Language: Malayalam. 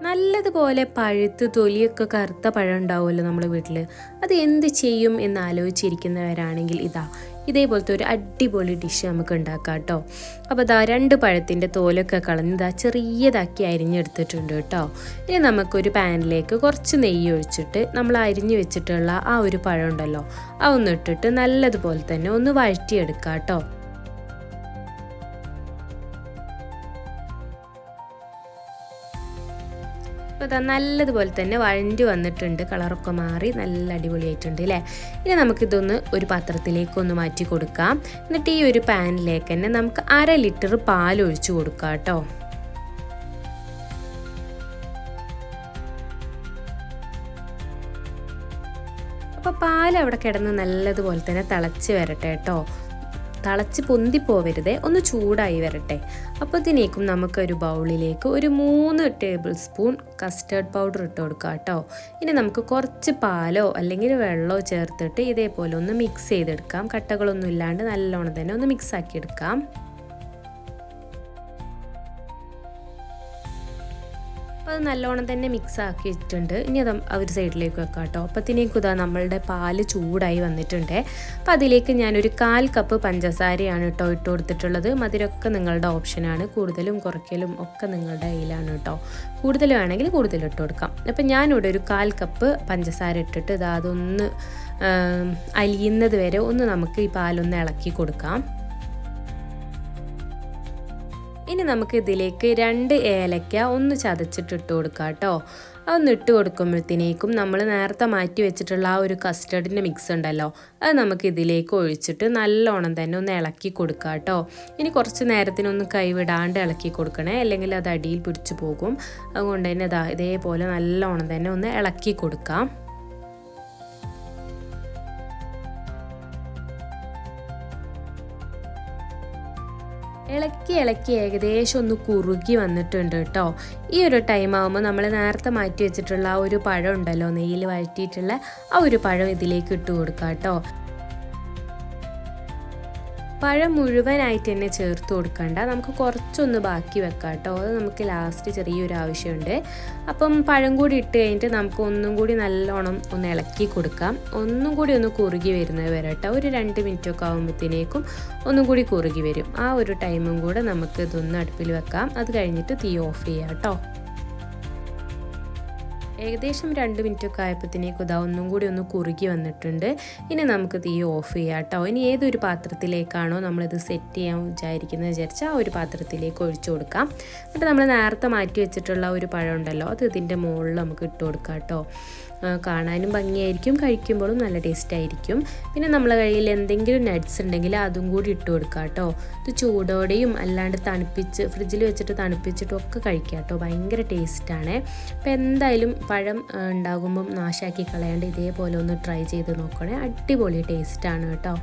നല്ലതുപോലെ പഴുത്ത് തൊലിയൊക്കെ കറുത്ത പഴം ഉണ്ടാവുമല്ലോ നമ്മുടെ വീട്ടിൽ. അത് എന്ത് ചെയ്യും എന്ന് ആലോചിച്ചിരിക്കുന്നവരാണെങ്കിൽ ഇതേപോലത്തെ ഒരു അടിപൊളി ഡിഷ് നമുക്ക് ഉണ്ടാക്കാം കേട്ടോ. അപ്പോൾ രണ്ട് പഴത്തിൻ്റെ തോലൊക്കെ കളഞ്ഞ് ചെറിയതാക്കി അരിഞ്ഞെടുത്തിട്ടുണ്ട് കേട്ടോ. ഇനി നമുക്കൊരു പാനിലേക്ക് കുറച്ച് നെയ്യ് ഒഴിച്ചിട്ട് നമ്മൾ അരിഞ്ഞു വെച്ചിട്ടുള്ള ആ ഒരു പഴം ഉണ്ടല്ലോ, അതൊന്നിട്ടിട്ട് നല്ലതുപോലെ തന്നെ ഒന്ന് വഴറ്റിയെടുക്കാം കേട്ടോ. അപ്പോൾ നല്ലതുപോലെ തന്നെ വഴണ്ടി വന്നിട്ടുണ്ട്, കളറൊക്കെ മാറി നല്ല അടിപൊളിയായിട്ടുണ്ട് അല്ലേ. ഇനി നമുക്കിതൊന്ന് ഒരു പാത്രത്തിലേക്ക് മാറ്റി കൊടുക്കാം. എന്നിട്ട് ഈ ഒരു പാനിലേക്ക് തന്നെ നമുക്ക് 1/2 ലിറ്റർ പാൽ ഒഴിച്ചു കൊടുക്കാം കേട്ടോ. അപ്പോൾ പാൽ അവിടെ കിടന്ന് നല്ലതുപോലെ തന്നെ തിളച്ച് വരട്ടെ കേട്ടോ. തിളച്ച് പൊന്തിപ്പോവരുതേ, ഒന്ന് ചൂടായി വരട്ടെ. അപ്പോഴത്തേക്കും നമുക്കൊരു ബൗളിലേക്ക് ഒരു 3 ടേബിൾ സ്പൂൺ കസ്റ്റേർഡ് പൗഡർ ഇട്ട് കൊടുക്കാം കേട്ടോ. ഇനി നമുക്ക് കുറച്ച് പാലോ അല്ലെങ്കിൽ വെള്ളമോ ചേർത്തിട്ട് ഇതേപോലെ ഒന്ന് മിക്സ് ചെയ്തെടുക്കാം. കട്ടകളൊന്നും ഇല്ലാണ്ട് നല്ലോണം തന്നെ ഒന്ന് മിക്സ് ആക്കി എടുക്കാം. അപ്പോൾ അത് നല്ലോണം തന്നെ മിക്സ് ആക്കിയിട്ടുണ്ട്. ഇനി അത് ഒരു സൈഡിലേക്ക് വെക്കാം കേട്ടോ. അപ്പോഴത്തേക്കും നമ്മളുടെ പാല് ചൂടായി വന്നിട്ടുണ്ട്. അപ്പോൾ അതിലേക്ക് ഞാനൊരു 1/4 കപ്പ് പഞ്ചസാരയാണ് കേട്ടോ ഇട്ട് കൊടുത്തിട്ടുള്ളത്. മധുരമൊക്കെ നിങ്ങളുടെ ഓപ്ഷനാണ്, കൂടുതലും കുറയ്ക്കലും ഒക്കെ നിങ്ങളുടെ കയ്യിലാണ് കേട്ടോ. കൂടുതൽ വേണമെങ്കിൽ കൂടുതൽ ഇട്ട് കൊടുക്കാം. അപ്പോൾ ഞാനിവിടെ ഒരു 1/4 കപ്പ് പഞ്ചസാര ഇട്ടിട്ട് അതൊന്ന് അലിയുന്നത് വരെ നമുക്ക് ഈ പാലൊന്ന് ഇളക്കി കൊടുക്കാം. ഇനി നമുക്ക് ഇതിലേക്ക് 2 ഏലക്ക ഒന്ന് ചതച്ചിട്ടിട്ട് കൊടുക്കാം കേട്ടോ. അതൊന്ന് ഇട്ട് കൊടുക്കുമ്പോഴത്തേക്കും നമ്മൾ നേരത്തെ മാറ്റി വെച്ചിട്ടുള്ള ആ ഒരു കസ്റ്റർഡിൻ്റെ മിക്സ് ഉണ്ടല്ലോ, അത് നമുക്ക് ഇതിലേക്ക് ഒഴിച്ചിട്ട് നല്ലോണം തന്നെ ഒന്ന് ഇളക്കി കൊടുക്കാം കേട്ടോ. ഇനി കുറച്ച് നേരത്തിനൊന്ന് കൈവിടാണ്ട് ഇളക്കി കൊടുക്കണേ, അല്ലെങ്കിൽ അത് അടിയിൽ പിടിച്ചു പോകും. അതുകൊണ്ട് തന്നെ ഇതേപോലെ നല്ലോണം തന്നെ ഒന്ന് ഇളക്കി കൊടുക്കാം. ഇളക്കി ഏകദേശം ഒന്ന് കുറുകി വന്നിട്ടുണ്ട് കേട്ടോ. ഈ ഒരു ടൈം ആകുമ്പോൾ നമ്മൾ നേരത്തെ മാറ്റി വെച്ചിട്ടുള്ള ആ ഒരു പഴം ഉണ്ടല്ലോ, നെയ്യിൽ വഴറ്റിയിട്ടുള്ള ആ ഒരു പഴം ഇതിലേക്ക് ഇട്ട് കൊടുക്കാം കേട്ടോ. പഴം മുഴുവനായിട്ട് തന്നെ ചേർത്ത് കൊടുക്കണ്ട, നമുക്ക് കുറച്ചൊന്ന് ബാക്കി വെക്കാം കേട്ടോ. അത് നമുക്ക് ലാസ്റ്റ് ചെറിയൊരു ആവശ്യമുണ്ട്. അപ്പം പഴം കൂടി ഇട്ട് കഴിഞ്ഞിട്ട് നമുക്ക് ഒന്നും കൂടി നല്ലോണം ഒന്ന് ഇളക്കി കൊടുക്കാം. ഒന്നും കൂടി ഒന്ന് കുറുകി വരുന്നത് വരെ കേട്ടോ. ഒരു 2 മിനിറ്റൊക്കെ ആകുമ്പോഴത്തേക്കും ഒന്നും കൂടി കുറുകി വരും. ആ ഒരു ടൈമും കൂടെ നമുക്ക് ഇതൊന്ന് അടുപ്പിൽ വെക്കാം. അത് കഴിഞ്ഞിട്ട് തീ ഓഫ് ചെയ്യാം കേട്ടോ. ഏകദേശം 2 മിനിറ്റൊക്കെ ആയപ്പോഴത്തേക്കും ഒന്നും കൂടി ഒന്ന് കുറുകി വന്നിട്ടുണ്ട്. ഇനി നമുക്ക് തീ ഓഫ് ചെയ്യാം കേട്ടോ. ഇനി ഏതൊരു പാത്രത്തിലേക്കാണോ നമ്മളിത് സെറ്റ് ചെയ്യാൻ വിചാരിച്ചാൽ ആ ഒരു പാത്രത്തിലേക്ക് ഒഴിച്ചു കൊടുക്കാം. എന്നിട്ട് നമ്മൾ നേരത്തെ മാറ്റി വെച്ചിട്ടുള്ള ഒരു പഴം ഉണ്ടല്ലോ, അത് ഇതിൻ്റെ മുകളിൽ നമുക്ക് ഇട്ട് കൊടുക്കാം കേട്ടോ. കാണാനും ഭംഗിയായിരിക്കും, കഴിക്കുമ്പോഴും നല്ല ടേസ്റ്റ് ആയിരിക്കും. പിന്നെ നമ്മളെ കയ്യിൽ എന്തെങ്കിലും നട്ട്സ് ഉണ്ടെങ്കിൽ അതും കൂടി ഇട്ട് കൊടുക്കാം കേട്ടോ. ഇത് ചൂടോടെയും അല്ലാണ്ട് ഫ്രിഡ്ജിൽ വെച്ചിട്ട് തണുപ്പിച്ചിട്ടും ഒക്കെ കഴിക്കാം കേട്ടോ. ഭയങ്കര ടേസ്റ്റാണ്. അപ്പോൾ എന്തായാലും പഴം ഉണ്ടാകുമ്പം നാശാക്കി കളയാണ്ട് ഇതേപോലെ ഒന്ന് ട്രൈ ചെയ്ത് നോക്കണേ. അടിപൊളി ടേസ്റ്റാണ് കേട്ടോ.